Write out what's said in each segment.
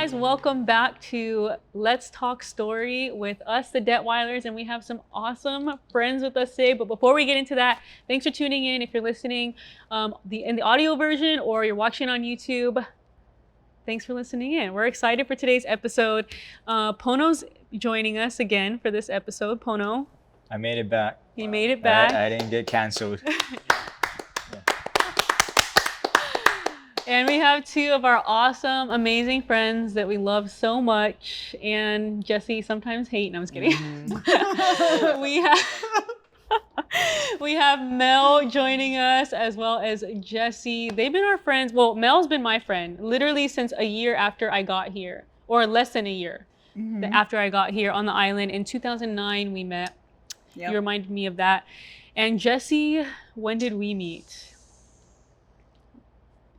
guys, welcome back to Let's Talk Story with us, the Detweilers, and we have some awesome friends with us today. But before we get into that, thanks for tuning in. If you're listening in the audio version or you're watching on YouTube, thanks for listening in. We're excited for today's episode. Pono's joining us again for this episode. Pono. I made it back. He made it back. I didn't get canceled. And we have two of our awesome, amazing friends that we love so much. And Jesse sometimes hate. No, I'm just kidding. Mm-hmm. we have Mel joining us as well as Jesse. They've been our friends. Well, Mel's been my friend literally since a year after I got here, or less than a year after I got here on the island. In 2009, we met. Yep. You reminded me of that. And Jesse, when did we meet?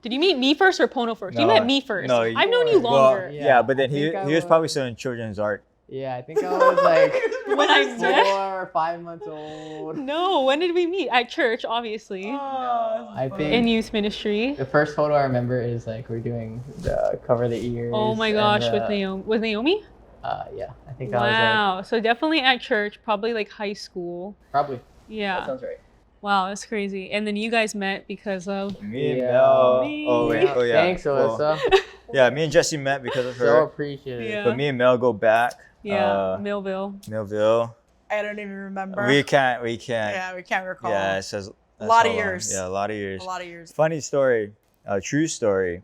Did you meet me first or Pono first? No, you met me first. No, I've known you longer. Well, yeah, but then he was probably still in children's art. Yeah, I think I was like when I met? 4 or 5 months old. No, when did we meet? At church, obviously. I think in youth ministry. The first photo I remember is like we're doing the cover the ears. Oh my gosh, and, with Naomi. With Naomi? Yeah, I think wow. I was Wow, so definitely at church, probably like high school. Probably. Yeah. That sounds right. Wow, that's crazy. And then you guys met because of me and Mel. Oh wait, oh yeah. Thanks, Alyssa. Yeah, me and Jesse met because of her. So appreciative. Yeah. But me and Mel go back. Yeah, Millville. I don't even remember. We can't. Yeah, we can't recall. Yeah, it says a lot of years. Yeah, a lot of years. A lot of years. Funny story, true story.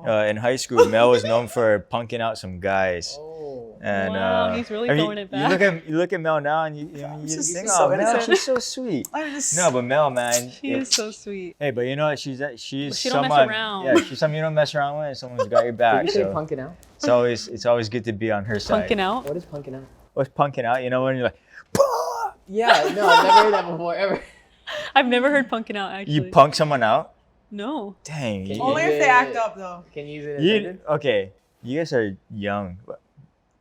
In high school, Mel was known for punking out some guys. And, wow, he's really throwing it back. You look at Mel now and you think, oh, Mel, she's so sweet. No, but Mel, man. She is so sweet. Hey, but you know what? She's she someone. Don't mess around. Yeah, she's someone you don't mess around with, and someone's got your back. Did you say punking out? It's always good to be on her side. Punking out? What is punking out? What's punking out? You know when you're like, bah! Yeah, no, I've never heard that before ever. I've never heard punking out actually. You punk someone out? No. Dang. Only if they act up though. Can you use it? Okay, you guys are young,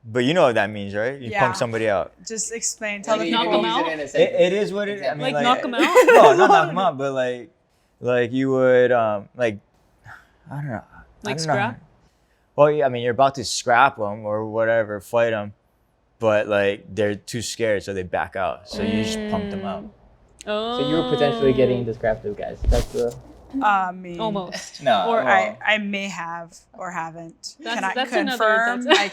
but you know what that means, right? You punk somebody out. Just explain. Tell them. Knock them out. It is what it. I mean, like knock them out. No, not knock them out, but like you would like I don't know. Like scrap. Well, yeah, I mean, you're about to scrap them or whatever, fight them, but like they're too scared, so they back out. So you just pump them out. Oh. So you were potentially getting into scraps with guys. That's the. Me. Almost. No. Or I may have or haven't. Cannot confirm. I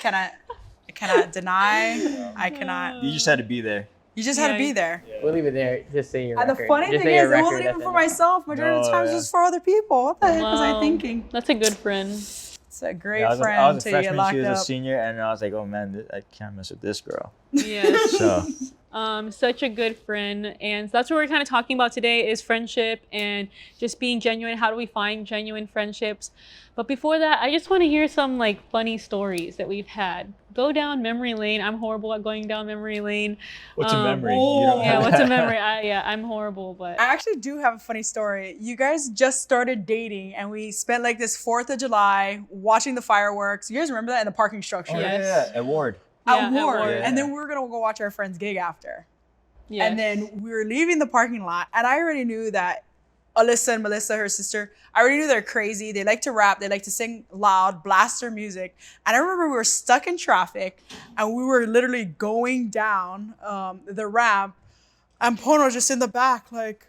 cannot deny. I cannot. You just had to be there. You just had to be there. Yeah. We'll leave it there. Just say your record. And the funny just thing is, it wasn't even for myself. Majority of the times it was for other people. What the heck was I thinking? That's a good friend. It's a great friend. I was a till you get freshman, locked she was up. a senior, and I was like, oh man, I can't mess with this girl. Yes. So. Such a good friend, and so that's what we're kind of talking about today is friendship and just being genuine. How do we find genuine friendships? But before that, I just want to hear some like funny stories that we've had. Go down memory lane. I'm horrible at going down memory lane. What's a memory? What's a memory? I'm horrible, but I actually do have a funny story. You guys just started dating, and we spent like this 4th of July watching the fireworks. You guys remember that in the parking structure? Oh, yeah, at Ward. At Ward. And then we were gonna go watch our friend's gig after. Yes. And then we were leaving the parking lot, and I already knew that Alyssa and Melissa, her sister, I already knew they're crazy. They like to rap. They like to sing loud, blast their music. And I remember we were stuck in traffic, and we were literally going down the ramp, and Pono's just in the back, like,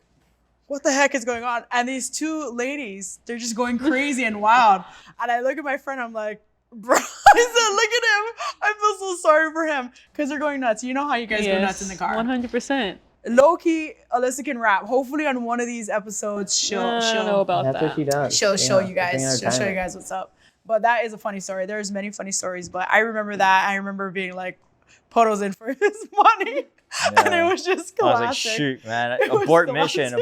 what the heck is going on? And these two ladies, they're just going crazy and wild. And I look at my friend, I'm like, bro, I said, look at him. I feel so sorry for him because they're going nuts. You know how you guys go nuts in the car. 100%. Low-key, Alyssa can rap. Hopefully on one of these episodes, she'll know about that. That's what she does. She'll show you guys. She'll show you guys what's up. But that is a funny story. There's many funny stories, but I remember that. I remember being like, Poto's in for his money. Yeah. And it was just classic. I was like, shoot, man. Abort mission.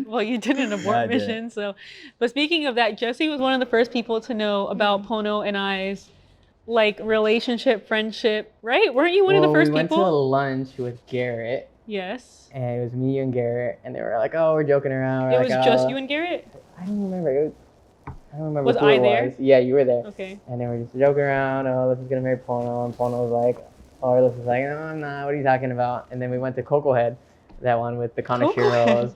Well, you did an abort mission. So, but speaking of that, Jesse was one of the first people to know about Pono and I's like relationship, friendship, right? Weren't you one of the first people? We went to a lunch with Garrett. Yes. And it was me and Garrett, and they were like, oh, we're joking around. It was just you and Garrett? I don't remember. I don't remember was who I it there? was. Yeah, you were there. Okay. And they were just joking around. Oh, Alyssa's gonna marry Pono. And Pono was like, oh, Alyssa's like, no, I'm not. What are you talking about? And then we went to Coco Head. that one with the Kanashiros.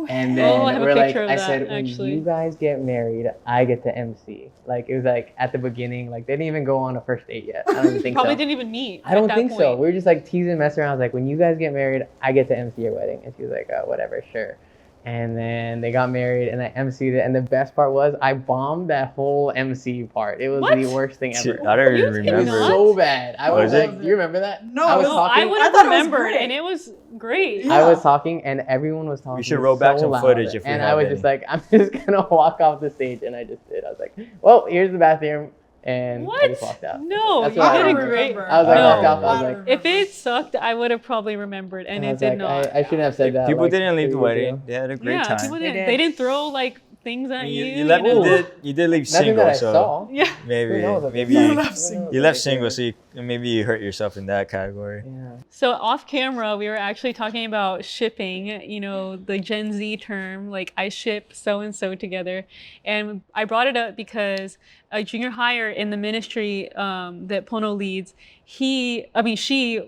And Oh, I then have a we're like, picture of I that, said, when actually. you guys get married, I get to MC. Like, it was like at the beginning, like they didn't even go on a first date yet. I don't even think Probably so. didn't even meet. I don't at that think point. so. We were just like teasing, messing around. I was like, when you guys get married, I get to MC your wedding. And she was like, oh, whatever, sure. And then they got married and I MC'd it. And the best part was I bombed that whole MC part. It was What? the worst thing ever. I don't You even did It was remember. not? so bad. I was Was it? like, do you remember that? No, I was no, talking. I would I have thought it was remembered, great. and it was great. Yeah. I was talking and everyone was talking. should roll back so some loud. footage if we And have I was any. just like, I'm just gonna walk off the stage, and I just did. I was like, well, here's the bathroom, and I just walked out. No, That's you what I did a remember. great. I was like, No. walked off. I was like, If it sucked, I would have probably remembered, and I it was did like, not. I shouldn't have said that. People like, didn't leave the 3 years wedding. ago. They had a great Yeah, time. people They didn't. did. They didn't throw like things at you. You left. know? You did leave Nothing single, that I so saw. Yeah. Who maybe knows? maybe You you, left single. you left single, so maybe you hurt yourself in that category. Yeah. So off camera, we were actually talking about shipping, you know, the Gen Z term, like I ship so and so together. And I brought it up because a junior hire in the ministry that Pono leads, she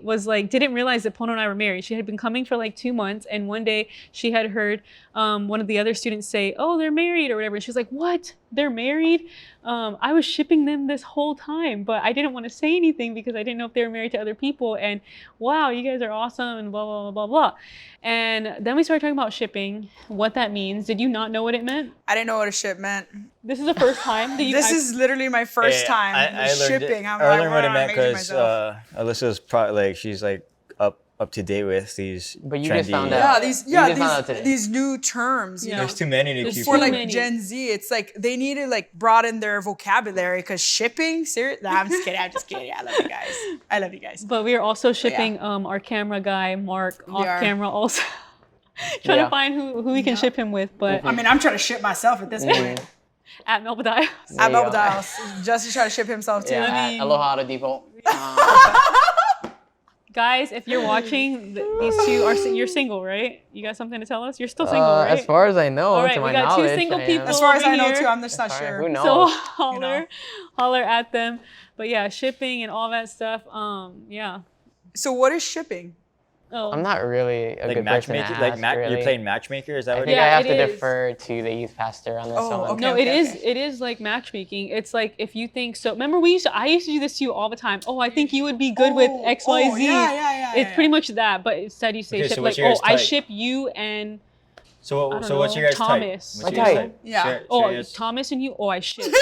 was like, didn't realize that Pono and I were married. She had been coming for like 2 months. And one day she had heard one of the other students say, oh, they're married or whatever. And she was like, what? They're married? I was shipping them this whole time, but I didn't want to say anything because I didn't know if they were married to other people. And wow, you guys are awesome and blah, blah, blah, blah, blah. And then we started talking about shipping, what that means. Did you not know what it meant? I didn't know what a ship meant. This is the first time that you This is literally my first time I learned shipping. I learned what it meant because Alyssa's probably like she's like up to date with these. But you trendy, just found yeah, out. these You just found out these today. these new terms. You Yeah. know, There's too many to There's keep. too for like many. Gen Z, it's like they need to like broaden their vocabulary because shipping. Serious? Nah, I'm just kidding. I'm just kidding. I love you guys. I love you guys. But we are also shipping our camera guy, Mark, off are. camera also. Trying Yeah. to find who we can ship him with, but I mean, I'm trying to ship myself at this point. at Badayos. At There you go. Badayos. Justin's trying to ship himself too. Yeah, I at mean- Aloha to default. Guys, if you're watching, these two are you're single, right? You got something to tell us? You're still single, right? As far as I know, All right, to we my got two knowledge, single I am. people. As far as over I know here. too, I'm just not All right, sure. who knows? So You know. holler at them. But yeah, shipping and all that stuff. Yeah. So what is shipping? Oh. I'm not really a Like good person to matchmaker, ask, really. you're playing matchmaker. Is that I what? think it Yeah, I have it to is. defer to the youth pastor on this Oh, one. okay. No, it is like matchmaking. It's like if you think so. Remember, I used to do this to you all the time. Oh, I think you would be good with X, Y, Z. Yeah. It's pretty much that, but instead you say Okay, ship so like, what's your oh, I type? ship you and So I don't what's know, your guys' Thomas. type? My What's your guys' type. Yeah. Share yours. Thomas and you. Oh, I ship. Sorry.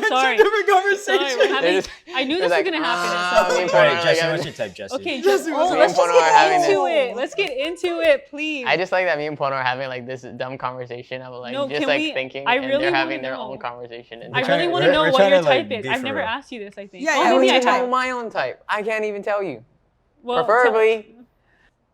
Sorry. Different conversation. Sorry, we're having. just- I knew they're this was like, gonna happen at "Ah, some me point. All and right, Pono are Jesse, having- what's your type, Jesse? Okay, Jesse, what's let's your just type? get having into this. it. Let's get into it, please. I just like that me and Pono are having like this dumb conversation of like No, just can like we- thinking, I and really they're wanna having their know. own conversation. And I trying really to- want to know we're what trying your to, like, type is. be I've for never real. asked you this. I think. Yeah, Well, yeah, I don't maybe I even know have. my own type. I can't even tell you. Well, Preferably,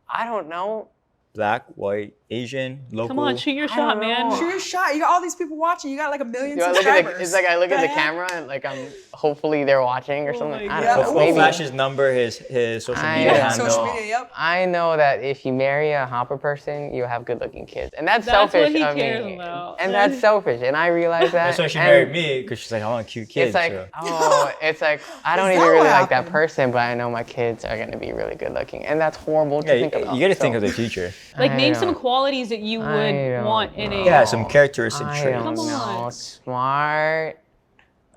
I don't know. Black, white, Asian, local. come on, shoot your I shot, don't man. know. Shoot your shot. You got all these people watching. You got like 1 million Do I look at subscribers. the, it's like I look at the Yeah. camera and like I'm hopefully they're watching or Oh something. my I God. don't know. We'll Maybe. flash his number, his social I media don't handle. Social media, yep. I know that if you marry a hopper person, you have good-looking kids, and that's That's selfish. what he of cares me. about. And that's selfish, and I realize that. That's why she and married me, because she's like, I want cute kids. It's like, so. oh, it's like I don't Is even that really what like that happened? person, but I know my kids are gonna be really good-looking, and that's horrible to Yeah, think about. you got to So, think of the future. Like I name some don't- qualities that you I would don't want in a. know. Yeah, some characteristic I traits. don't Come know. on. Smart.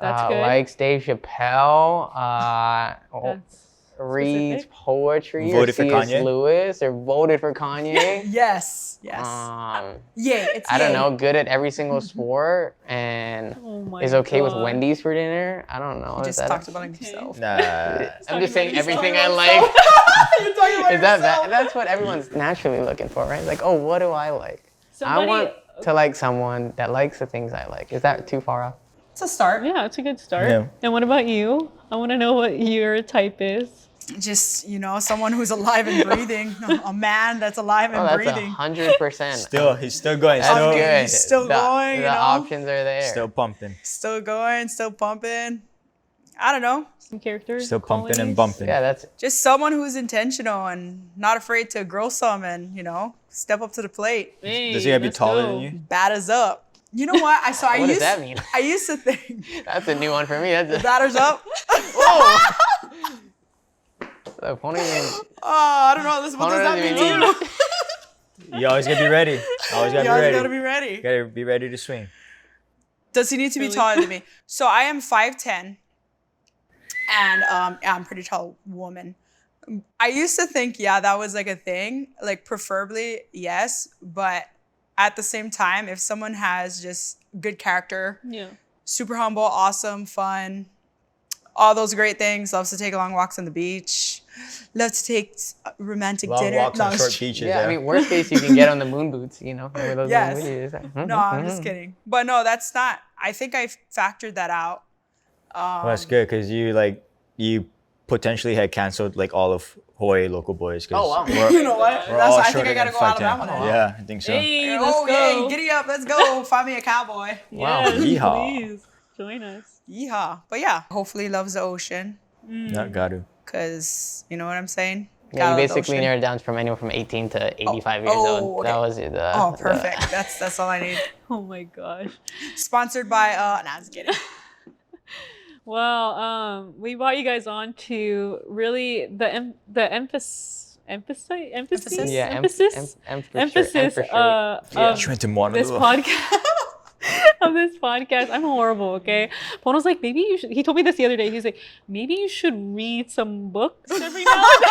That's good. Likes Dave Chappelle. That's Reads specific. poetry. Voted or for C.S. Kanye? Lewis, or voted for Kanye. Yes. Yes. Um, Yay. It's I don't yay. know. Good at every single sport, and Oh my is okay with God. Wendy's for dinner. I don't know. He Is just that talked about himself. Nah. I'm just saying about everything I himself. like. You're talking about Is that yourself. that's what everyone's naturally looking for, right? Like, oh, what do I like? Somebody, I want to like someone that likes the things I like. Is that too far off? It's a start. Yeah, it's a good start. Yeah. And what about you? I want to know what your type is. Just, someone who's alive and breathing. A man that's alive and Oh, that's breathing. 100%. He's still going. That's Still, good. He's still the, going, The options are there. still pumping. Still going, still pumping. I don't know. Some characters. Still pumping and qualities. bumping. Yeah, that's Just someone who's intentional and not afraid to grow some and, step up to the plate. Hey, Does he gotta be let's taller go. than you? Batters up. You know what? what does that mean? I used to think That's a new one for me. That's a, batters up. whoa. So, Pony means- Oh, I don't know. What Pony does that doesn't mean even to you? mean- You always gotta be ready. Always gotta You be always ready. gotta be ready. Gotta be ready to swing. Does he need to be Really? taller than me? So I am 5'10", and I'm a pretty tall woman. I used to think, yeah, that was like a thing. Like preferably, yes, but at the same time, if someone has just good character, Yeah. super humble, awesome, fun, all those great things, loves to take long walks on the beach, loves to take romantic Long dinner. walks No, on I'm short just- beaches. Yeah, I mean, worst case, you can get on the moon boots, you know? Remember those Yes. moon boots? You're just like, No, I'm just kidding. But no, that's not. I think I factored that out. Well, that's good because you potentially had canceled like all of Hawaii local boys. 'Cause Oh, wow. You know what? We're That's all why I think shorter I gotta than go 5'10". Alabama then. Yeah, I think so. Hey, let's Oh, go. yay, giddy up, let's go. Find me a cowboy. Wow. Yes, Yeehaw. please join us. Yeehaw. But yeah, hopefully loves the ocean. Not gotta. Because, you know what I'm saying? Yeah, Gotta you love the basically ocean. narrowed down from anywhere from 18 to 85 years oh, old. okay. That was the. Oh, perfect. That's all I need. Oh my gosh. Sponsored by, nah, I'm just kidding. Well, we brought you guys on to really the emphasis Emphasis? Yeah, emphasis emphasis. of She went to Moana. this podcast. Of this podcast. I'm horrible, okay? Pono's like, maybe you should. He told me this the other day. He's like, maybe you should read some books every now and then.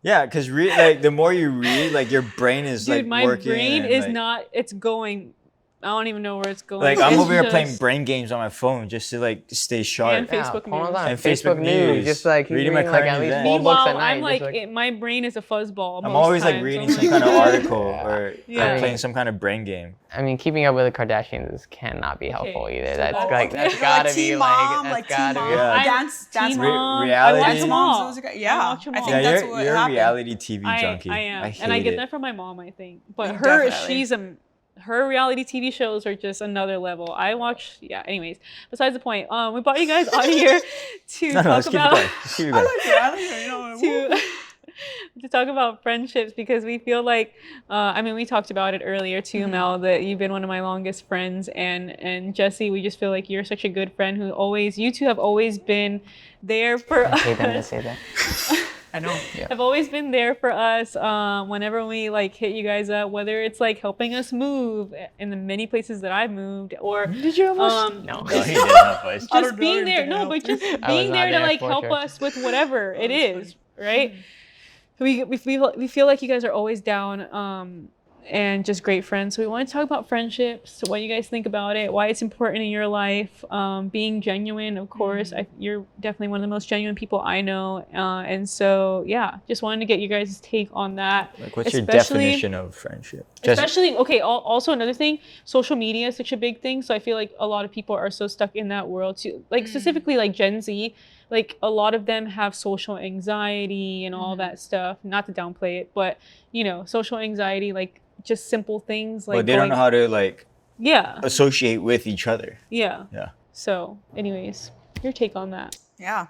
Yeah, because like the more you read, like your brain is Dude, like my working. brain and, is like, not. It's going. I don't even know where it's going. Like I'm It's over here playing just- brain games on my phone just to like stay sharp. And Facebook news. On And Facebook Facebook news. news. Just like he's Reading my reading like current at least events. 4 books Meanwhile, a night. I'm like, just my brain is a fuzzball. I'm most always like times. reading I'm some like, kind of article or Yeah. like, playing some kind of brain game. I mean, keeping up with the Kardashians cannot be helpful Okay, either. so That's that's- like okay. that's gotta Like be Teen like Mom, that's like Teen gotta Mom. be. Yeah. Dance Teen Re- Mom. reality- I watch Dance them Moms, all. those are great. I Yeah, watch them I all. think Yeah, that's you're what a happened. reality TV junkie. I am, I hate and I get it. that from my mom. I think, but Definitely. her reality TV shows are just another level. I watch, yeah. Anyways, besides the point, we brought you guys on here to No, talk let's keep it about going. Let's keep it going. to talk about friendships because we feel like, I mean, we talked about it earlier too, Mel, that you've been one of my longest friends, and Jesse, we just feel like you're such a good friend who you two have always been there for I hate them to us. say that. I know. Have always been there for us whenever we like hit you guys up, whether it's like helping us move in the many places that I've moved, or Did you almost? No. No, he did help us. I just don't know being if there. they No, help but just I was being not there to there like for help sure. us with whatever it that's is, right? We feel like you guys are always down and just great friends. So we want to talk about friendships, what you guys think about it, why it's important in your life, being genuine, of course. You're definitely one of the most genuine people I know. And so, yeah, just wanted to get you guys' take on that. Like, what's your Especially- definition of friendship? Especially, okay, also another thing, social media is such a big thing. So I feel like a lot of people are so stuck in that world too. Like specifically like Gen Z, like a lot of them have social anxiety and all that stuff. Not to downplay it, but you know, social anxiety, like just simple things like But they don't know how to like Yeah. associate with each other. Yeah. Yeah. So anyways, your take on that. Yeah.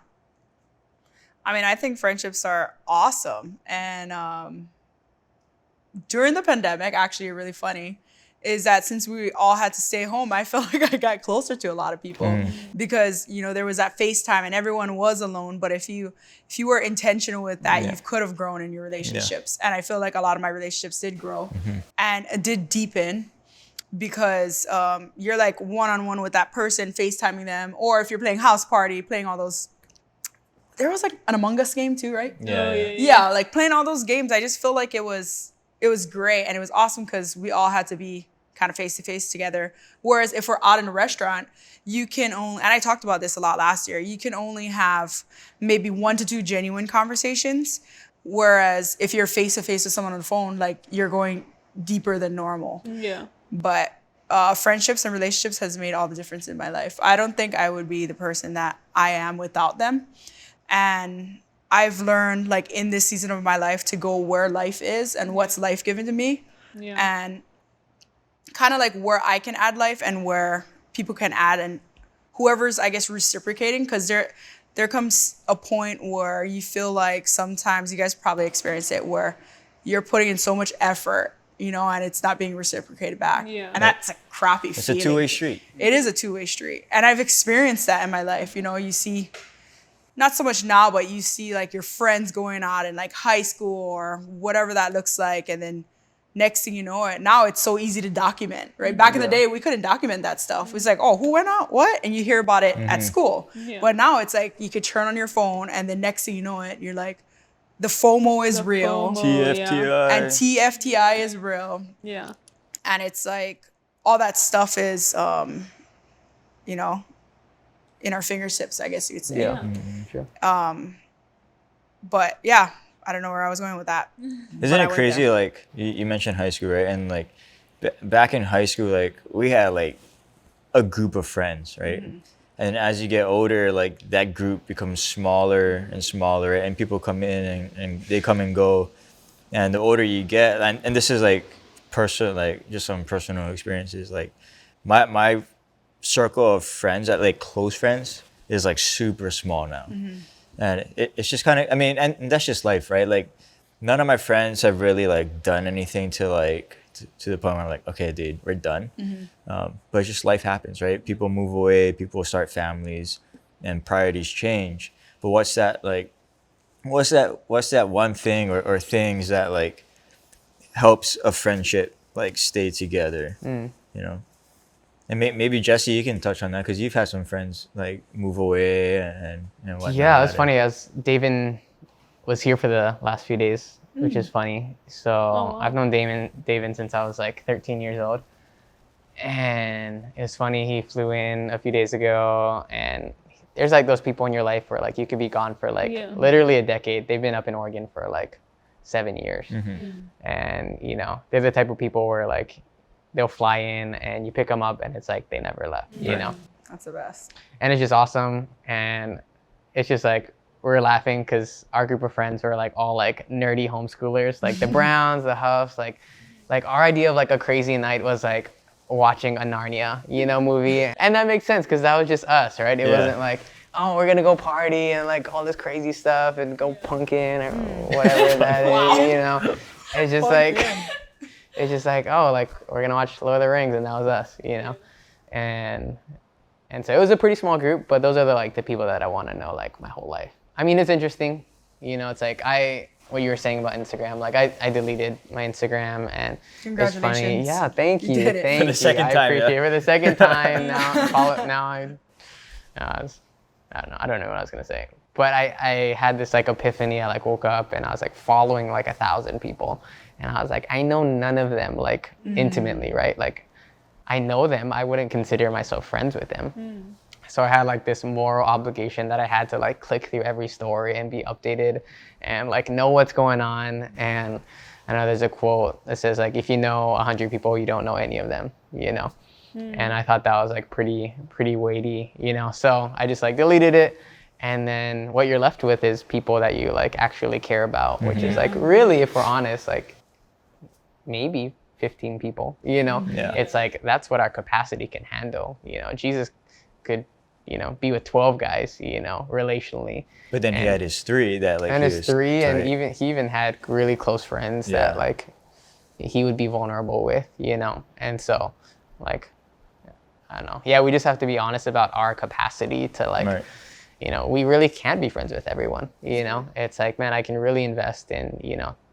I mean, I think friendships are awesome. And during the pandemic, actually really funny, is that since we all had to stay home, I felt like I got closer to a lot of people because, you know, there was that FaceTime and everyone was alone. But if you were intentional with that, you could have grown in your relationships. And I feel like a lot of my relationships did grow and did deepen because you're like one-on-one with that person, FaceTiming them. Or if you're playing house party, playing all those. There was like an Among Us game too, right? Yeah. Yeah, like playing all those games, I just feel like it was great and it was awesome because we all had to be kind of face to face together. Whereas if we're out in a restaurant, you can only, and I talked about this a lot last year, you can only have maybe 1 to 2 genuine conversations. Whereas if you're face to face with someone on the phone, like you're going deeper than normal. Yeah. But friendships and relationships has made all the difference in my life. I don't think I would be the person that I am without them. And I've learned like in this season of my life to go where life is and what's life given to me. Yeah. And kind of like where I can add life and where people can add and whoever's, I guess, reciprocating. Because there comes a point where you feel like sometimes, you guys probably experience it, where you're putting in so much effort, you know, and it's not being reciprocated back. Yeah. And that's a crappy It's feeling. a two-way street. It is a two-way street. And I've experienced that in my life. You know, you see, not so much now, but you see like your friends going out in like high school or whatever that looks like. And then next thing you know it, now it's so easy to document, right? Back in the day, we couldn't document that stuff. It's like, oh, who went out? What? And you hear about it at school. Yeah. But now it's like you could turn on your phone and the next thing you know it, you're like, the FOMO is The real. FOMO. TFTI. And TFTI is real. Yeah. And it's like, all that stuff is, you know, in our fingertips, I guess you could say. Yeah. Sure. But yeah, I don't know where I was going with that. Isn't But I it went crazy? there. Like you mentioned high school, right? And like back in high school, like we had like a group of friends, right? And as you get older, like that group becomes smaller and smaller, and people come in and they come and go. And the older you get, and this is like personal, like just some personal experiences. Like my circle of friends, that like close friends, is like super small now. And it's just kind of, I mean, and that's just life, right? Like none of my friends have really like done anything to like to the point where I'm like, okay, dude, we're done. But it's just life happens, right? People move away, people start families, and priorities change. But what's that like? What's that one thing or things that like helps a friendship like stay together? You know, and maybe Jesse, you can touch on that because you've had some friends like move away and whatnot. Yeah, it's funny. As David was here for the last few days, which is funny. So wow. I've known David since I was like 13 years old. And it was funny, he flew in a few days ago, and there's like those people in your life where like you could be gone for like literally a decade. They've been up in Oregon for like 7 years. And you know, they're the type of people where like they'll fly in and you pick them up and it's like they never left, you know? That's the best. And it's just awesome. And it's just like, we're laughing because our group of friends were like all like nerdy homeschoolers, like the Browns, the Huffs, like our idea of like a crazy night was like watching a Narnia, you know, movie. And that makes sense because that was just us, right? It wasn't like, oh, we're gonna go party and like all this crazy stuff and go punkin or whatever that is, you know? It's just like, it's just like, oh, like we're gonna watch Lord of the Rings, and that was us, you know? And so it was a pretty small group, but those are the people that I want to know like my whole life. I mean, it's interesting, you know, it's like what you were saying about Instagram, like I deleted my Instagram, and it's funny. Yeah, thank you. did it. Thank For the you. second I time, appreciate yeah. it for the second time now. I don't know. I don't know what I was gonna say. But I had this like epiphany. I like woke up and I was like following like 1,000 people, and I was like, I know none of them like intimately, right? Like I know them. I wouldn't consider myself friends with them. So I had like this moral obligation that I had to like click through every story and be updated and like know what's going on. And I know there's a quote that says like, if you know 100 people, you don't know any of them, you know? And I thought that was like pretty weighty, you know? So I just like deleted it. And then what you're left with is people that you like actually care about, which is like really, if we're honest, like maybe 15 people, you know? Yeah. It's like, that's what our capacity can handle, you know? Jesus could, you know, be with 12 guys, you know, relationally. But then he had his 3 that like. And he his was 3, tight. and he even had really close friends that like he would be vulnerable with, you know. And so, like, I don't know. Yeah, we just have to be honest about our capacity to like, you know, we really can't be friends with everyone. You know, it's like, man, I can really invest in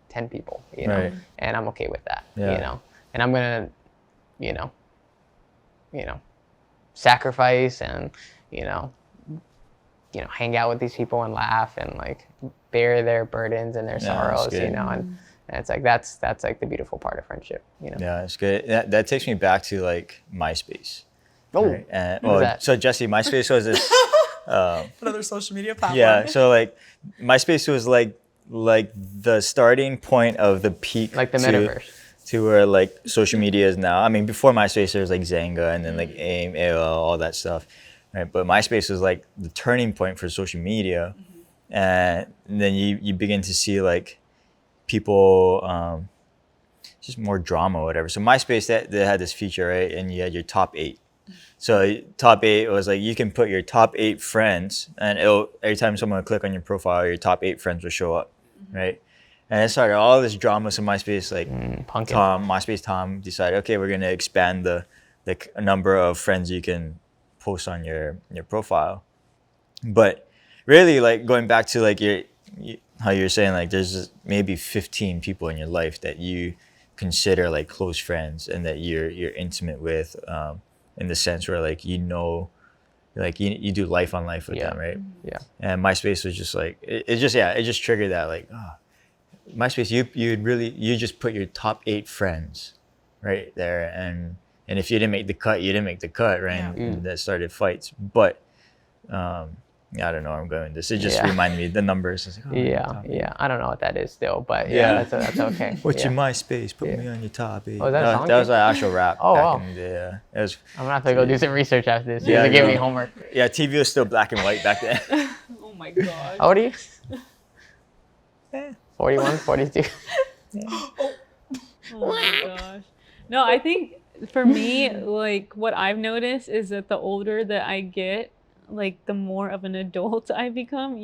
10 people, you know, and I'm okay with that, you know. And I'm gonna, you know, sacrifice and hang out with these people and laugh and like bear their burdens and their sorrows, you know, and it's like that's like the beautiful part of friendship, you know. Yeah, it's good. That takes me back to like MySpace. Oh, right? And, what is that? So Jesse, MySpace was this. Another social media platform. Yeah, so like MySpace was like the starting point of the peak, like the metaverse. To where like social media is now. I mean, before MySpace, there was like Zanga and then like AIM, AOL, all that stuff, right? But MySpace was like the turning point for social media, and then you begin to see like people, just more drama or whatever. So MySpace, they had this feature, right? And you had your top 8. So top 8 was like you can put your top 8 friends, and every time someone would click on your profile, your top 8 friends would show up, right? And it started all this drama. So MySpace, like MySpace Tom decided, okay, we're gonna expand the number of friends you can post on your profile. But really, like going back to like how you're saying, like there's maybe 15 people in your life that you consider like close friends and that you're intimate with, in the sense where like like you do life on life with them, right? Yeah. And MySpace was just like it just triggered that like, oh, MySpace, you just put your top 8 friends right there, and if you didn't make the cut, you didn't make the cut, right? Yeah. And that started fights. But I don't know where I'm going with this. It just reminded me the numbers. I was like, oh, Yeah. I don't know what that is still, but Yeah. that's okay. What's Yeah. your MySpace? Put me on your top 8. Oh, is that a song? That was an actual rap Oh, back wow. in the day. Yeah. It was, I'm gonna have to go do some research after this. Yeah, Yeah, give no. me homework. yeah, TV was still black and white back then. Oh my god. How old are you? 41, 42. Oh my gosh. No, I think for me, like what I've noticed is that the older that I get, like the more of an adult I become.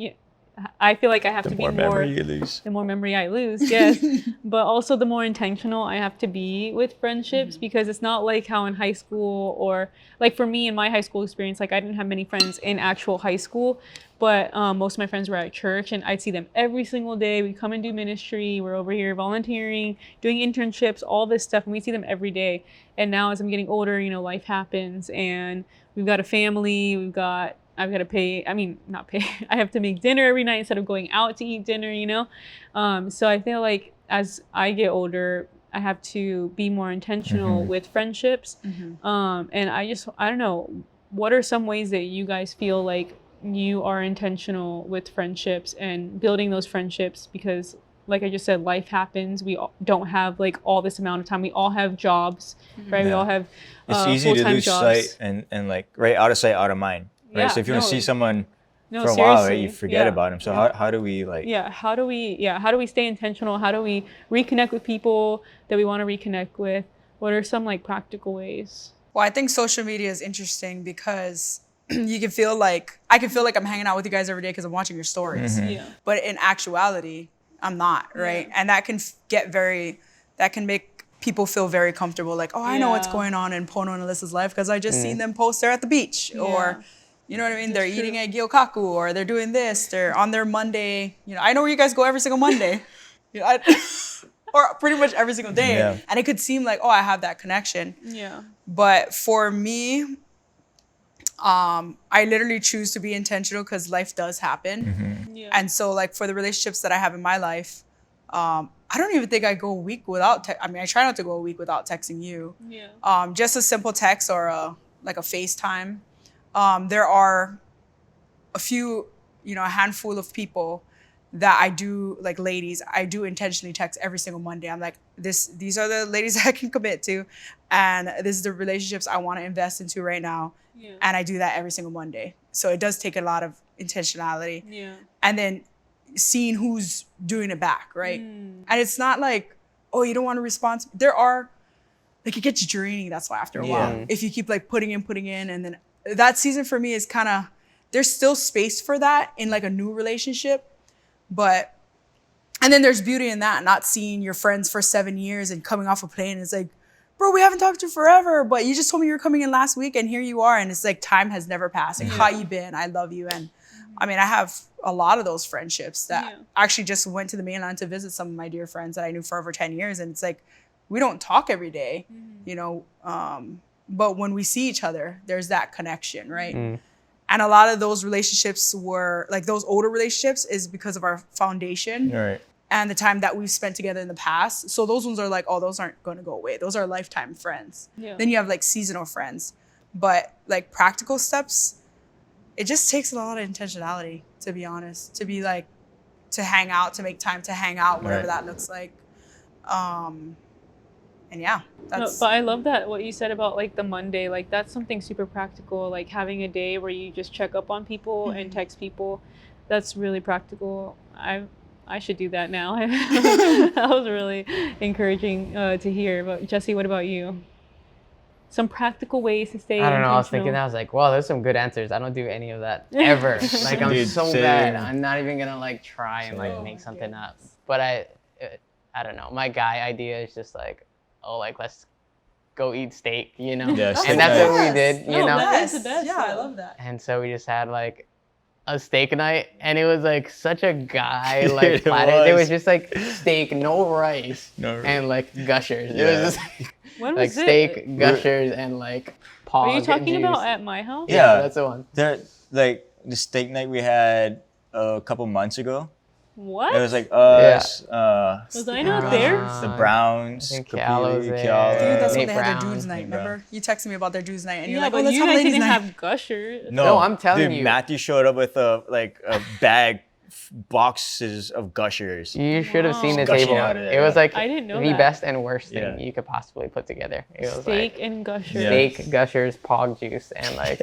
I feel like I have to be more memory you lose. the more memory I lose, yes. But also the more intentional I have to be with friendships, because it's not like how in high school, or like for me in my high school experience, like I didn't have many friends in actual high school, but most of my friends were at church and I'd see them every single day. We come and do ministry. We're over here volunteering, doing internships, all this stuff, and we see them every day. And now as I'm getting older, you know, life happens and we've got a family, I've got to pay, not pay, I have to make dinner every night instead of going out to eat dinner, you know? So I feel like as I get older, I have to be more intentional with friendships. And I don't know, what are some ways that you guys feel like you are intentional with friendships and building those friendships? Because like I just said, life happens. We don't have like all this amount of time. We all have jobs, right? We all have It's easy to full-time lose jobs. sight and like, right, out of sight, out of mind. Right. Yeah, So if you want to see someone No, for a while, right, seriously. you forget Yeah. about them. So how do we like? How do we stay intentional? How do we reconnect with people that we want to reconnect with? What are some like practical ways? Well, I think social media is interesting because I can feel like I'm hanging out with you guys every day because I'm watching your stories. Yeah. But in actuality, I'm not, right? And that can make people feel very comfortable. Like, oh, I know what's Yeah. going on in Pono and Alyssa's life because I just seen them post there at the beach. Or, you know what I mean? They're eating at Gyokaku, or they're doing this. They're on their Monday. You know, I know where you guys go every single Monday. You know, or pretty much every single day. Yeah. And it could seem like, oh, I have that connection. Yeah. But for me, I literally choose to be intentional because life does happen. Yeah. And so like for the relationships that I have in my life, I don't even think I go a week without, I try not to go a week without texting you. Yeah. Just a simple text or a FaceTime. There are a handful of people that I do, like ladies, I do intentionally text every single Monday. I'm like, these are the ladies I can commit to, and this is the relationships I want to invest into right now. Yeah. And I do that every single Monday. So it does take a lot of intentionality. Yeah. And then seeing who's doing it back, right? And it's not like, oh, you don't want to respond. There are, like, it gets draining. That's why after a while, if you keep like putting in, and then that season for me is kind of, there's still space for that in like a new relationship. And then there's beauty in that, not seeing your friends for 7 years and coming off a plane. It's like, bro, we haven't talked to you forever, but you just told me you were coming in last week and here you are. And it's like, time has never passed. Like, how you been? I love you. And I have a lot of those friendships that actually just went to the mainland to visit some of my dear friends that I knew for over 10 years. And it's like, we don't talk every day, you know, but when we see each other, there's that connection, right? And a lot of those relationships were, like those older relationships, is because of our foundation. Right. And the time that we've spent together in the past. So those ones are like, oh, those aren't going to go away. Those are lifetime friends. Yeah. Then you have like seasonal friends. But like practical steps, it just takes a lot of intentionality, to be honest, to be like, to hang out, to make time to hang out, whatever that looks like. And yeah, that's... No, but I love that, what you said about like the Monday, like that's something super practical, like having a day where you just check up on people and text people. That's really practical. I should do that now. That was really encouraging to hear. But Jesse, what about you? Some practical ways to stay I don't know. I was intentional. thinking, I was like, wow, there's some good answers. I don't do any of that ever. Like, I'm Dude, so same. bad. I'm not even gonna like try and like make something up. But I don't know. My guy idea is just like, oh, like let's go eat steak, you know? Yeah, and that's what we did, you No, know? that is the best. Yeah, I love that. And so we just had like a steak night, and it was like such a guy Dude, like it platter. There was. was just like steak, no rice, No rice. and like gushers. It Yeah. was just When like was it? steak, gushers, and like pog. Are you talking juice. about at my house? Yeah. That's the one. There, like the steak night we had a couple months ago. What? It was like us, Was I not there? the Browns, I think Kapili, Kialo's there. Kialo. Dude, that's Nate when they had their Brown. dudes night. Nate Brown. Remember? You texted me about their dudes night, and you're Yeah, like, "Oh, but let's you have guys ladies didn't night." have gushers. No, I'm telling dude, you. Matthew showed up with a bag, boxes of gushers. You should have seen the Gushing table. out of there, It was yeah. like I didn't know the that. best and worst thing Yeah. you could possibly put together. It was Steak like and gushers. Yeah. steak, gushers, pog juice, and like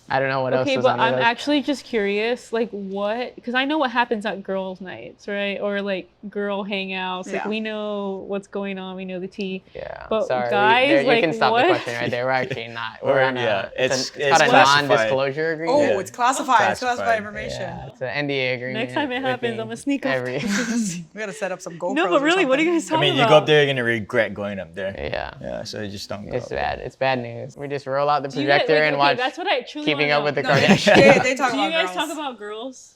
I don't know what else Okay, was but on the I'm list. actually just curious, like what? Because I know what happens at girls' nights, right? Or like girl hangouts. Like Yeah. we know what's going on. We know the tea. Yeah, But sorry. guys, there, you like, can stop what? the question right there. We're actually not. We're Or, on a, yeah, it's it's called a classified. non-disclosure agreement. Oh, it's classified. It's classified Classified. information. Yeah, it's an NDA agreement. Next time it with happens, me. I'm gonna sneak up. every. We gotta set up some GoPros. No, but or really, what are you something. guys I talking mean, about? you go up there, you're gonna regret going up there. Yeah, Yeah, so just don't go. it's bad. It's bad news. We just roll out the Do you guys- projector like, and okay, watch That's what I truly Keeping wanna Up with the know. No, Kardashians. they talk Do about you guys girls. talk about girls?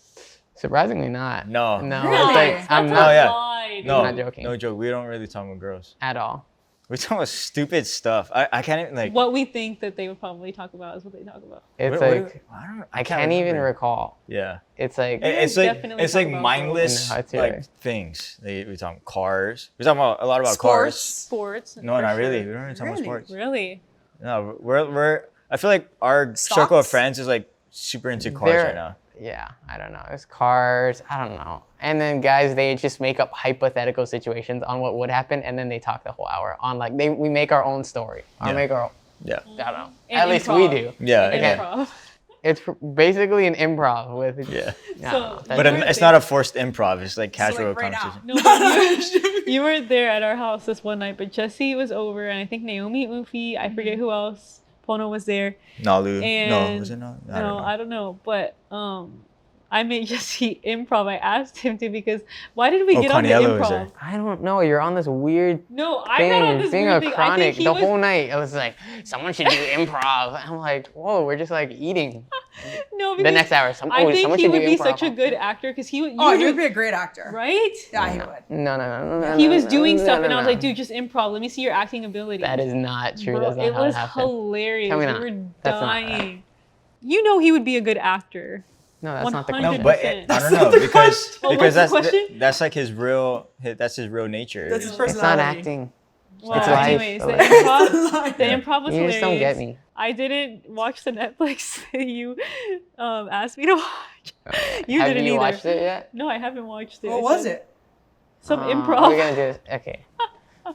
Surprisingly not. No. No, Really? it's like That's I'm a not yeah. lie, dude. No, not joking. no joke. We don't really talk about girls. at all. We talk about stupid stuff. I can't even like. What we think that they would probably talk about is what they talk about. It's what- like I don't. I can't even remember. recall. Yeah. It's like It's guys like definitely it's talk like about mindless girls. No, it's like right. things. We talk cars. We talk about a lot about Sports. cars. Sports. No, for not sure. really. We don't really talk about Really? sports. Really? No, we're. I feel like our circle of Stocks? friends is like super into cars They're- right now. yeah, I don't know. It's cars. I don't know. And then guys, they just make up hypothetical situations on what would happen, and then they talk the whole hour on like we make our own story. Yeah. Make our. Yeah. I don't know. And At least we improv. do. Yeah. Okay. yeah. Improv. It's basically an improv with. Yeah. I don't So- know. But it's not a forced improv. It's like So, like, casual right now. conversation. No, but you weren't there at our house this one night, but Jesse was over, and I think Naomi, Ufi, I forget who else. Pono was there. Nalu. And No, was it not? I don't know. But I made Jesse improv. I asked him to because why did we Oh, get on the Caniello was improv? there. I don't know. You're on this weird No, I thing. got on this Being weird a thing. I chronic think he the was, whole night. I was like, someone should do improv. I'm like, whoa, we're just like eating. no, The because next hour, I someone think should he would do be improv. such a good actor because he would. Oh, you would be a great actor. right. Yeah, he would. No. He was doing stuff, and I was no. like, dude, just improv. Let me see your acting ability. That is not true. Bro, That's not it how was it happened. hilarious. Tell me We not. were That's not right. dying. You know he would be a good actor. No, that's not the 100%. No, question. but I don't know because Oh, what's because the that's question? that's like his real nature. That's his It's not personality. acting. Well, It's life. anyways, the Life. improv, the improv was You hilarious. just don't get me. I didn't watch the Netflix that you asked me to watch. You Have didn't you either. watched it yet? No, I haven't watched it. What I was said it? Some We're improv. gonna do this. Okay.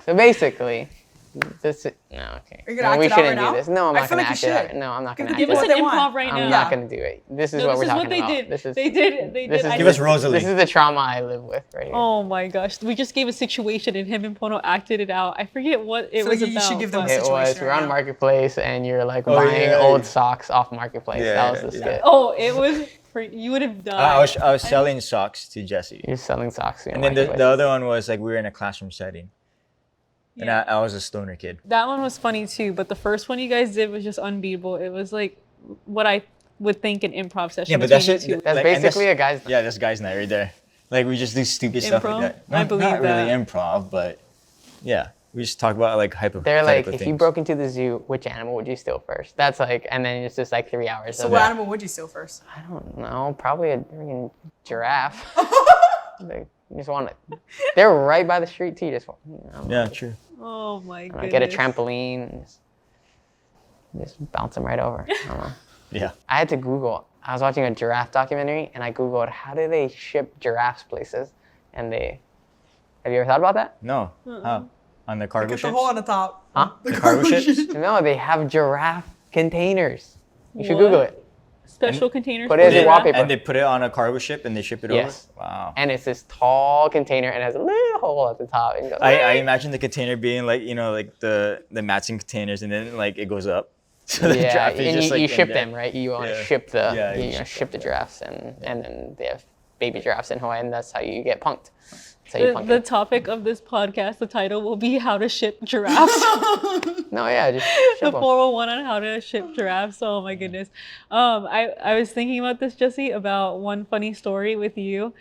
So basically, this. No, okay. Are you gonna No, act we it out shouldn't right do now? this. No, I'm I not feel gonna like you act it out. should. No, I'm not Give gonna the act Give it us out. an what they want. improv right I'm now. not gonna do it. This is No, what this we're is talking what they about. did. This is. They did. They This did. is I Give us just- Rosalie. This is the trauma I live with right here. Oh my gosh, we just gave a situation and him and Pono acted it out. I forget what it So was you about. should give them a but- It was situation we're right on now. Marketplace and you're like Oh, buying yeah, old yeah. socks off Marketplace. Yeah, That was the yeah. skit. Oh, it was. You would have died. I was selling socks to Jesse, You're selling socks. and then the other one was like we were in a classroom setting, and Yeah. I was a stoner kid. That one was funny too, but the first one you guys did was just unbeatable. It was like what I would think an improv session. Yeah, but between that's you it. two. That's Like, and basically a guy's. Yeah, that's guy's night right there. Like we just do stupid stuff Improv? like that. I believe not really that. improv, but yeah, we just talk about like hypothetical They're like, things. if you broke into the zoo, which animal would you steal first? That's like, and then it's just like 3 hours. So of what that. animal would you steal first? I don't know. Probably a freaking giraffe. They just want to. They're right by the street too. Just, Yeah, true. Oh my goodness. get a trampoline. And just bounce them right over. I don't know. Yeah. I had to Google. I was watching a giraffe documentary, and I Googled how do they ship giraffes places, and they. Have you ever thought about that? No. How? On the cargo Get the ships? hole on the top. Huh? The cargo ships? No, they have giraffe containers. You should What? Google it. Special containers. Put for it as your giraffe? wallpaper. And they put it on a cargo ship and they ship it Yes. over? Wow. And it's this tall container, and it has a little hole at the top. And it goes, I imagine the container being like, you know, like the Matson containers and then like it goes up. So the yeah, giraffe is and just, you like, in ship there. them, right? You want to Yeah. ship the Yeah, you you know, ship ship the giraffes, and then they have baby giraffes in Hawaii, and that's how you get punked. That's how you The function. topic of this podcast, the title will be how to ship giraffes. No, yeah, just The ship 'em. 401 on how to ship giraffes. Oh my goodness. I was thinking about this, Jesse, about one funny story with you.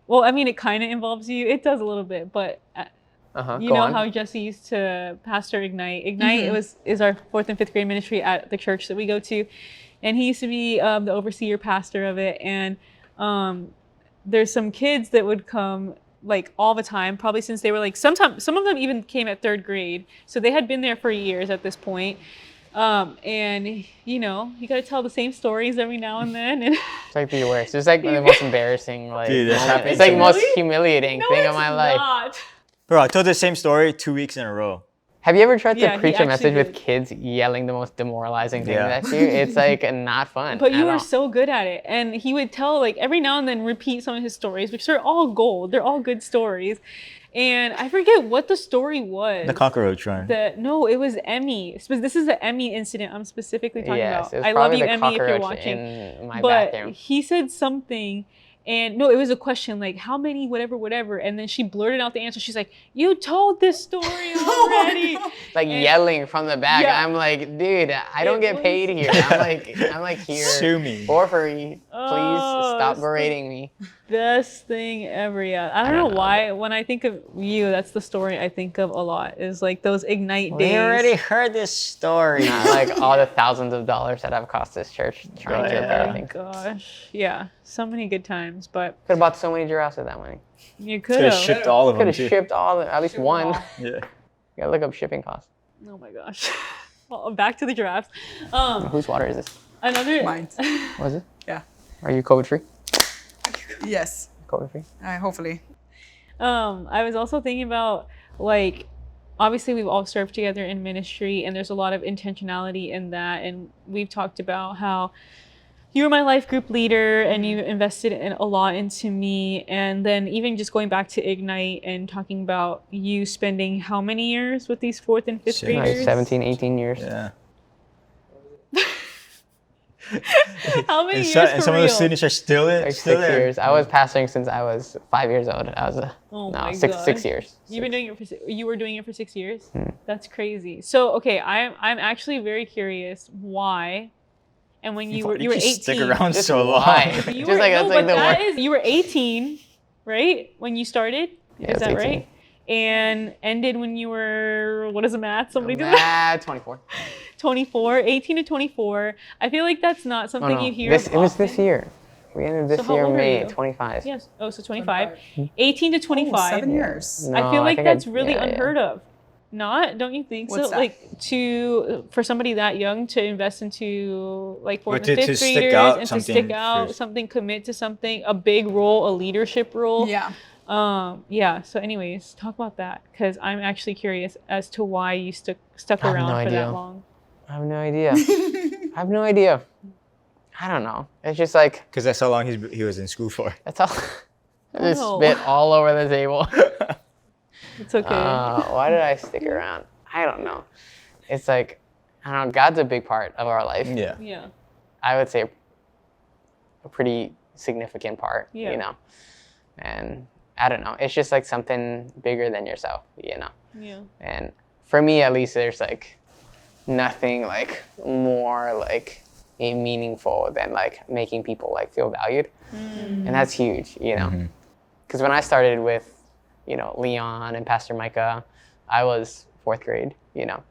Well, I mean, it kind of involves you. It does a little bit, but you Go know on. how Jesse used to pastor Ignite. Ignite is our 4th and 5th grade ministry at the church that we go to, and he used to be the overseer pastor of it. And there's some kids that would come like all the time, probably since they were like some of them even came at 3rd grade, so they had been there for years at this point. And you know, you got to tell the same stories every now and then. And It's like the worst. It's like the most embarrassing, like, Dude, that's moment. happening It's like to most me. humiliating no, thing it's of my life. not. Bro, I told the same story 2 weeks in a row. Have you ever tried Yeah, to he preach a actually message did. with kids yelling the most demoralizing things Yeah. at you? It's like not fun. But you at were all. so good at it. And he would tell, like, every now and then repeat some of his stories, which are all gold. They're all good stories. And I forget what the story was. The cockroach run. No, it was Emmy. This is the Emmy incident I'm specifically talking Yes, about. it was I love probably you, the Emmy, if you're cockroach watching. in my But bathroom. he said something, and no, it was a question like, how many, whatever. And then she blurted out the answer. She's like, you told this story already. Like and- yelling from the back. Yeah. I'm like, dude, I don't It get was- paid here. I'm like here Sue me. for free. Please Oh, stop it's berating me. Best thing ever, yeah. I don't know why. When I think of you, that's the story I think of a lot. Is like those Ignite days. We already heard this story. Not like all the thousands of dollars that have cost this church trying to yeah. repair Oh my things. gosh, yeah, so many good times. But Could have bought so many giraffes with that money. you Could could have have. shipped all of Could them have too. shipped all, at least one. all. Yeah. You gotta look up shipping costs. Oh my gosh. Well, back to the giraffes. Whose water is this? Another. Mine. What is it? Yeah. Are you COVID free? Yes. COVID free? Hopefully. I was also thinking about, like, obviously we've all served together in ministry, and there's a lot of intentionality in that. And we've talked about how you were my life group leader and you invested a lot into me. And then even just going back to Ignite and talking about you spending how many years with these 4th and 5th Six. Like graders? 17, 18 years. Yeah. How many And, years and for some real? of the students are still in. Like still 6 there. years. I was pastoring since I was 5 years old. I was Oh no, my six gosh. years. You've been doing it for you were doing it for 6 years? Hmm. That's crazy. So okay, I'm actually very curious why. And when you were 18, stick around Just so long. why? You Just were, like no, that's like but the that worst. is, you were 18, right? When you started? Yeah, Is it's that 18. right? And ended when you were, what is the math? Somebody do that? 24. 24, 18 to 24. I feel like that's not Oh, something no. you hear This, of it was this often. year. We ended this So how year old are May you? 25. Yes. Oh, so 25. 18 to 25. Oh, 7 years. No, I feel like think that's really yeah, yeah. unheard of. Not? Don't you think What's so? that? Like for somebody that young to invest into like 4th Or and to 5th stick graders out and to something stick out for- something, commit to something, a big role, a leadership role. Yeah. Yeah. So anyways, talk about that because I'm actually curious as to why you stuck I have around no for idea. that long. I have no idea. I have no idea. I don't know. It's just like, Because that's how long he was in school for. that's all. I just no. spit all over the table. It's okay. Why did I stick around? I don't know. It's like, I don't know, God's a big part of our life. Yeah. Yeah. I would say a pretty significant part, Yeah. you know? And I don't know. It's just like something bigger than yourself, you know? Yeah. And for me, at least, there's like nothing like more like meaningful than like making people like feel valued. And that's huge, you know? Mhm. Because when I started with, you know, Leon and Pastor Micah, I was 4th grade, you know?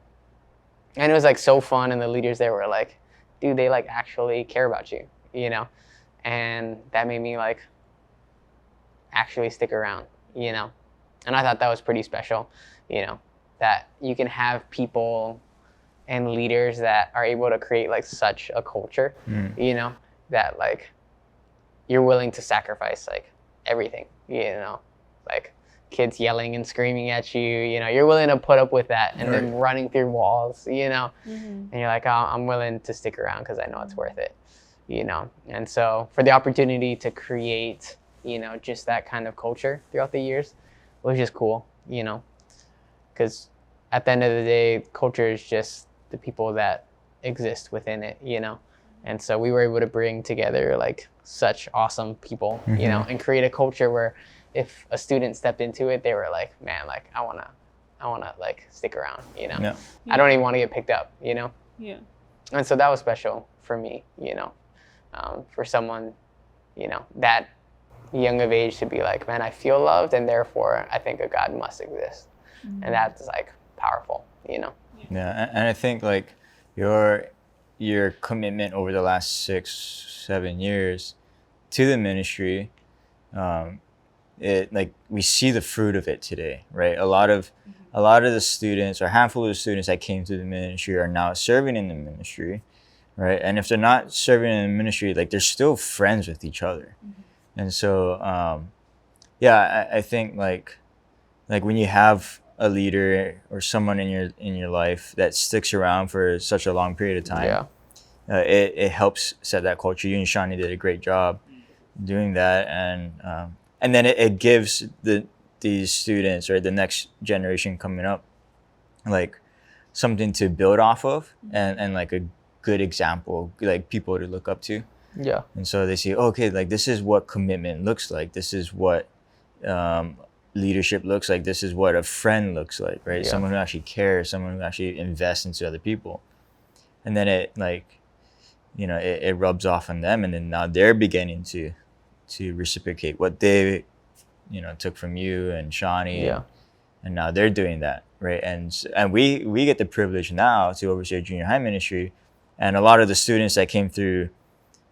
And it was like so fun, and the leaders there were like, dude, they like actually care about you, you know? And that made me like actually stick around, you know? And I thought that was pretty special, you know, that you can have people and leaders that are able to create like such a culture, you know, that like you're willing to sacrifice like everything, you know, like kids yelling and screaming at you, you know, you're willing to put up with that and then running through walls, you know, and you're like, oh, I'm willing to stick around because I know it's worth it, you know. And so for the opportunity to create, you know, just that kind of culture throughout the years was just cool, you know, because at the end of the day, culture is just the people that exist within it, you know. And so we were able to bring together like such awesome people, you know, and create a culture where if a student stepped into it, they were like, man, like I wanna like stick around, you know. Yeah. I don't even want to get picked up, you know. Yeah. And so that was special for me, you know, for someone, you know, that young of age to be like, man, I feel loved, and therefore I think a God must exist. And that's like powerful, you know. Yeah, and I think like your commitment over the last 6-7 years to the ministry, it like we see the fruit of it today, right? A lot of the students, or a handful of the students that came through the ministry, are now serving in the ministry, right? And if they're not serving in the ministry, like they're still friends with each other. And so yeah, I think like when you have a leader or someone in your life that sticks around for such a long period of time, it helps set that culture. You and Shawnee did a great job doing that, and then it gives these students, or the next generation coming up, like something to build off of, and like a good example, like people to look up to. Yeah. And so they see, okay, like this is what commitment looks like. This is what leadership looks like. This is what a friend looks like, right? Yeah. Someone who actually cares, someone who actually invests into other people. And then it like, you know, it rubs off on them, and then now they're beginning to reciprocate what they, you know, took from you and Shawnee. Yeah. And now they're doing that, right? And we get the privilege now to oversee a junior high ministry, and a lot of the students that came through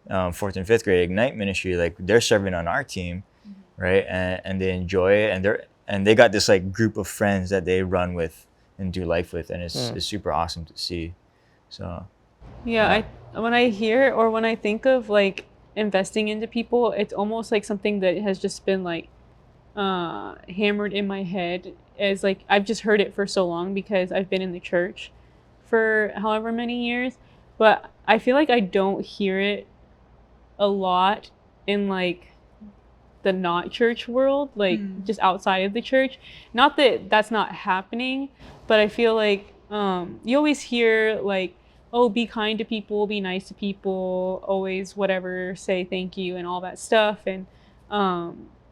4th and 5th grade Ignite ministry, like they're serving on our team, right? And they enjoy it, and they got this like group of friends that they run with and do life with, and it's super awesome to see. So Yeah, when I hear, or when I think of like investing into people, it's almost like something that has just been like hammered in my head, as like I've just heard it for so long because I've been in the church for however many years, but I feel like I don't hear it a lot in like the not church world, like just outside of the church. Not that that's not happening, but I feel like you always hear like, oh, be kind to people, be nice to people, always whatever, say thank you and all that stuff, and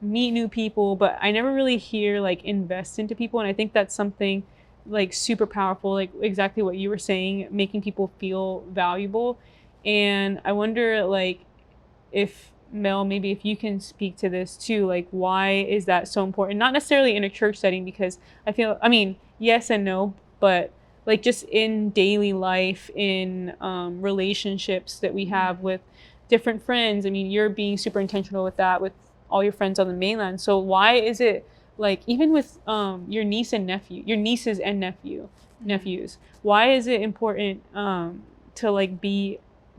meet new people, but I never really hear like invest into people. And I think that's something like super powerful, like exactly what you were saying, making people feel valuable. And I wonder like if Mel, maybe if you can speak to this too, like why is that so important? Not necessarily in a church setting, because I mean, yes and no, but like just in daily life, in relationships that we have with different friends. I mean, you're being super intentional with that, with all your friends on the mainland. So why is it like, even with your nieces and nephews, why is it important to like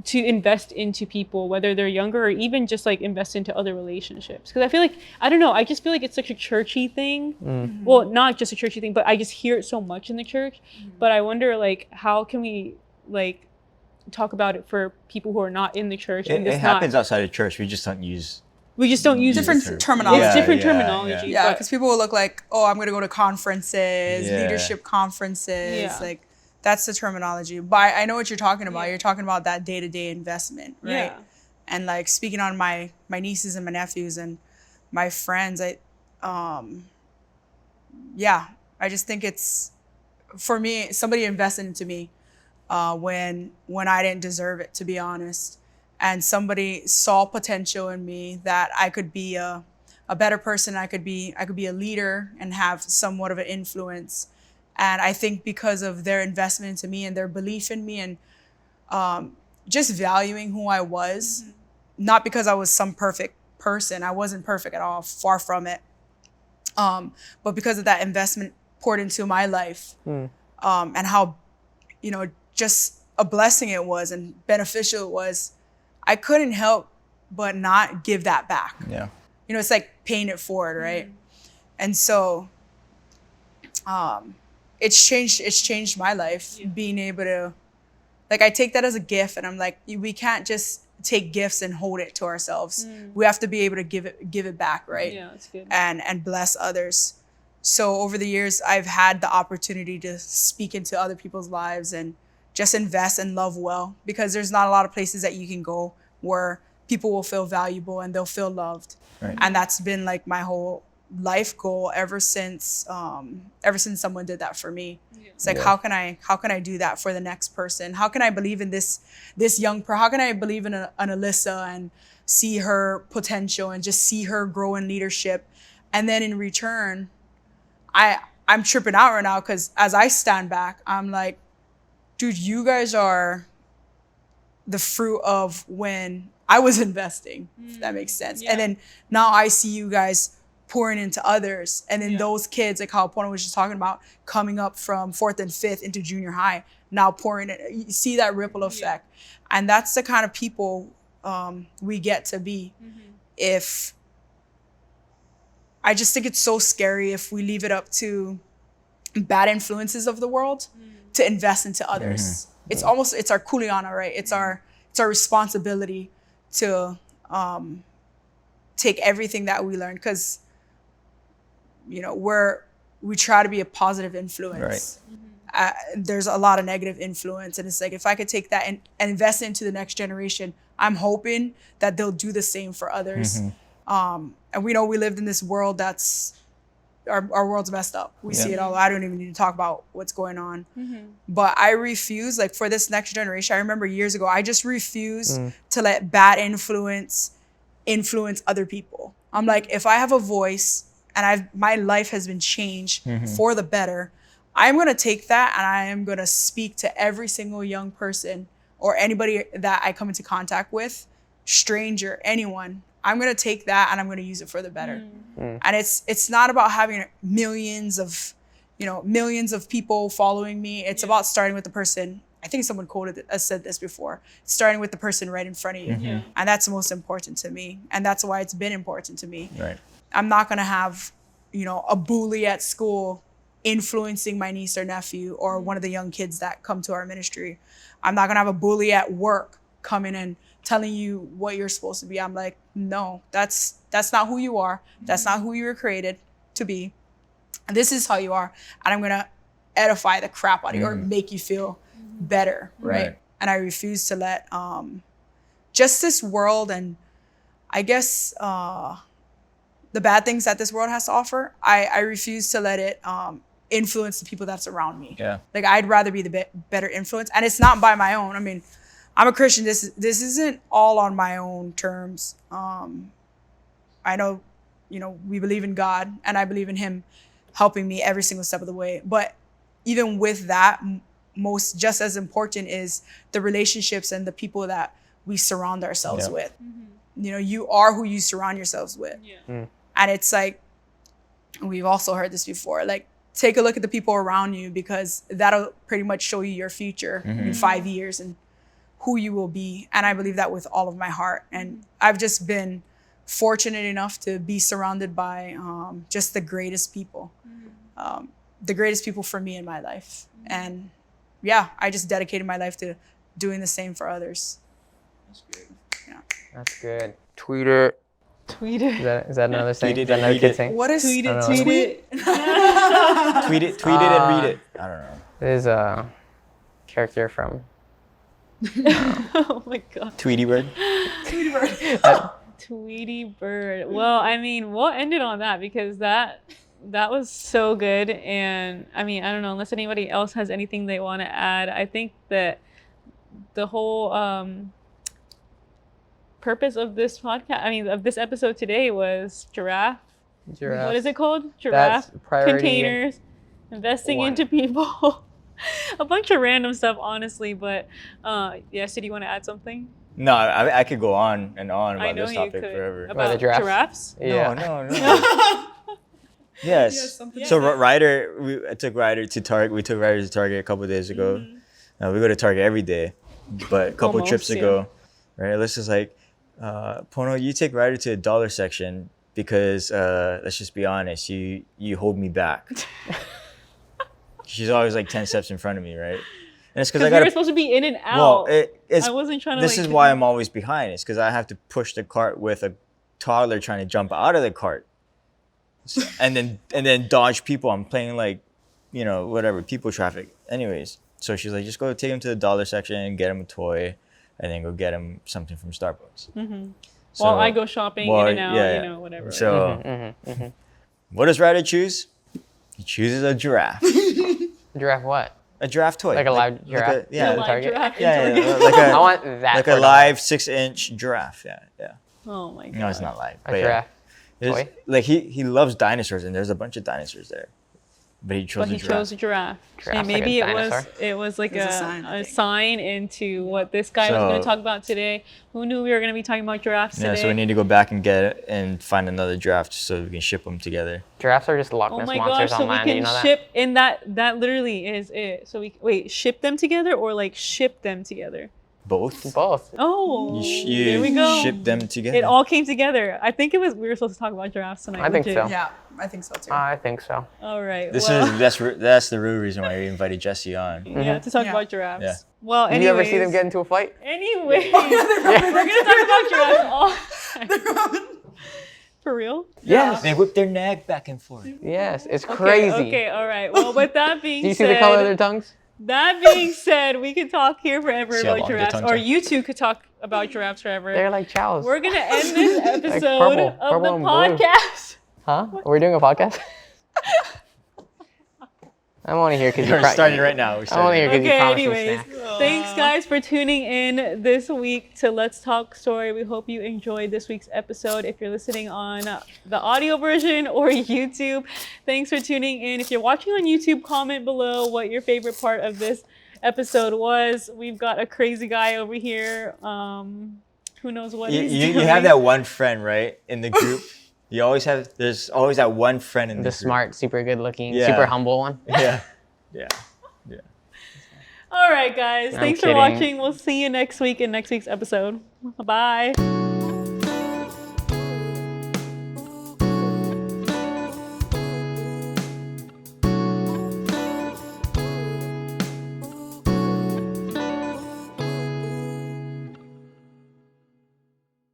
to invest into people, whether they're younger, or even just like invest into other relationships? Because I feel like, I don't know, I just feel like it's such a churchy thing. Well, not just a churchy thing, but I just hear it so much in the church. But I wonder like, how can we like talk about it for people who are not in the church? it happens outside of church. We just don't use different terminology. It's different terminology. Yeah, because people will look like, oh, I'm going to go to conferences, Yeah. leadership conferences. Yeah. Like, that's the terminology. But I know what you're talking about. You're talking about that day-to-day investment, right? Yeah. And like speaking on my nieces and my nephews and my friends, I just think it's, for me, somebody invested into me when I didn't deserve it, to be honest. And somebody saw potential in me that I could be a better person. I could be a leader and have somewhat of an influence. And I think because of their investment into me and their belief in me, and just valuing who I was, not because I was some perfect person. I wasn't perfect at all, far from it. But because of that investment poured into my life, and how, you know, just a blessing it was and beneficial it was, I couldn't help but not give that back. Yeah. You know, it's like paying it forward, right? And so it's changed my life, being able to, like, I take that as a gift, and I'm like, we can't just take gifts and hold it to ourselves. We have to be able to give it back, right? Yeah, that's good. And bless others. So over the years, I've had the opportunity to speak into other people's lives and just invest and love well, because there's not a lot of places that you can go where people will feel valuable and they'll feel loved. Right. And that's been like my whole life goal ever since someone did that for me. It's like, Yeah. how can I do that for the next person? How can I believe in this young person? How can I believe in an Alyssa and see her potential and just see her grow in leadership? And then in return, I'm tripping out right now because as I stand back, I'm like, dude, you guys are the fruit of when I was investing, if that makes sense. Yeah. And then now I see you guys pouring into others. And then those kids, like how Pono was just talking about, coming up from 4th and 5th into junior high, now pouring it. You see that ripple effect. And that's the kind of people we get to be. If I just think it's so scary if we leave it up to bad influences of the world to invest into others. It's our kuleana, right? It's our responsibility to take everything that we learn, because we try to be a positive influence. Right. There's a lot of negative influence, and it's like, if I could take that and invest into the next generation, I'm hoping that they'll do the same for others. And we know we lived in this world that's our world's messed up. We see it all. I don't even need to talk about what's going on. But I refuse, like, for this next generation, I remember years ago, I just refuse to let bad influence other people. I'm like, if I have a voice and my life has been changed for the better, I'm going to take that and I am going to speak to every single young person or anybody that I come into contact with, stranger, anyone. I'm going to take that and I'm going to use it for the better. And it's not about having millions of people following me. It's about starting with the person. I think someone said this before, starting with the person right in front of you. And that's the most important to me. And that's why it's been important to me. Right. I'm not going to have, a bully at school influencing my niece or nephew or one of the young kids that come to our ministry. I'm not going to have a bully at work coming and telling you what you're supposed to be. I'm like, no, that's not who you are. That's not who you were created to be. This is how you are. And I'm going to edify the crap out of you or make you feel better, right? And I refuse to let just this world and I guess the bad things that this world has to offer, I refuse to let it influence the people that's around me. Yeah. Like, I'd rather be the better influence. And it's not by my own. I mean, I'm a Christian. This isn't all on my own terms. I know, we believe in God and I believe in him helping me every single step of the way. But even with that, just as important is the relationships and the people that we surround ourselves with. You are who you surround yourselves with. And it's like, we've also heard this before, like, take a look at the people around you, because that'll pretty much show you your future in 5 years and who you will be. And I believe that with all of my heart. And I've just been fortunate enough to be surrounded by just the greatest people. The greatest people for me in my life. And I just dedicated my life to doing the same for others. That's good. Yeah. That's good. Tweet it. Tweet it. Is that another saying? Tweet it Is that and another read kid it. saying? What is Tweet I it. don't know. Tweet it. Tweet it and read it. I don't know. There's a character from Oh my god. Tweety Bird. Tweety Bird. Well, I mean, we'll end it on that because that was so good. And I mean, I don't know, unless anybody else has anything they want to add. I think that the whole purpose of this podcast, of this episode today was giraffe. What is it called? Giraffe That's priority containers, investing one. into people. A bunch of random stuff, honestly. But Sid, you want to add something? No, I could go on and on I about know this you topic could. forever. About the giraffes? giraffes? Yeah. No. Yes. something So to say. Ryder, I took Ryder to Target. We took Ryder to Target a couple days ago. We go to Target every day, but a couple Almost, trips yeah. ago, right? Let's just like, Pono, you take Ryder to the dollar section because let's just be honest, you hold me back. She's always like 10 steps in front of me, right? And it's because I we were gotta. supposed to be in and out. Well, it's. I wasn't trying to. This is why I'm always behind. It's because I have to push the cart with a toddler trying to jump out of the cart, and then dodge people. I'm playing like, whatever, people traffic. Anyways, so she's like, just go take him to the dollar section and get him a toy, and then go get him something from Starbucks. While I go shopping in and out, yeah. whatever. So What does Ryder choose? He chooses a giraffe. Giraffe what? A giraffe toy. Like a live giraffe? Yeah, A live Target? giraffe in yeah, Target. like I a want that. like for a the- live 6-inch giraffe. Yeah. Oh my god. No, it's not live. A but yeah. giraffe. There's- Toy? Like he loves dinosaurs, and there's a bunch of dinosaurs there. But he chose But he a giraffe. chose a giraffe. Giraffe's And like a maybe dinosaur. it was like It's a a sign, I a think. sign into what this guy was going to So- talk about today. Who knew we were going to be talking about giraffes Yeah, today? so we need to go back and get it and find another giraffe so we can ship them together. Giraffes are just Loch Oh Ness my monsters gosh, so on we land. Do you can know that? ship in that literally is it. So we wait, ship them together or like ship them together? Both. Both. Oh, You there we go. ship them together. It all came together. I think we were supposed to talk about giraffes tonight. I think legit. so. Yeah, I think so too. I think so. All right. This well, that's the real reason why we invited Jesse on. yeah, to talk Yeah. about giraffes. Yeah. Well, Did anyways. you ever see them get into a fight? Anyways, we're gonna talk about giraffes all. For real? Yes. They whip their neck back and forth. Yes. It's Okay, crazy. Okay, all right. Well, with that being Do you see said, the color of their tongues? that being said, we could talk here forever See how about long their giraffes, tongues or are? you two could talk about giraffes forever. They're like chows. We're gonna end this episode purple of the and blue. podcast. Huh? Are we doing a podcast? I want to hear because We're starting right now. We're I want to hear starting. because you Okay, promised me anyways, snacks. thanks guys for tuning in this week to Let's Talk Story. We hope you enjoyed this week's episode. If you're listening on the audio version or YouTube, thanks for tuning in. If you're watching on YouTube, comment below what your favorite part of this episode was. We've got a crazy guy over here. Who knows what he's doing. You have that one friend, right, in the group. There's always that one friend in The group. smart, super good looking, Yeah. super humble one. Yeah. All right, guys. I'm Thanks for kidding. watching. We'll see you next week in next week's episode. Bye.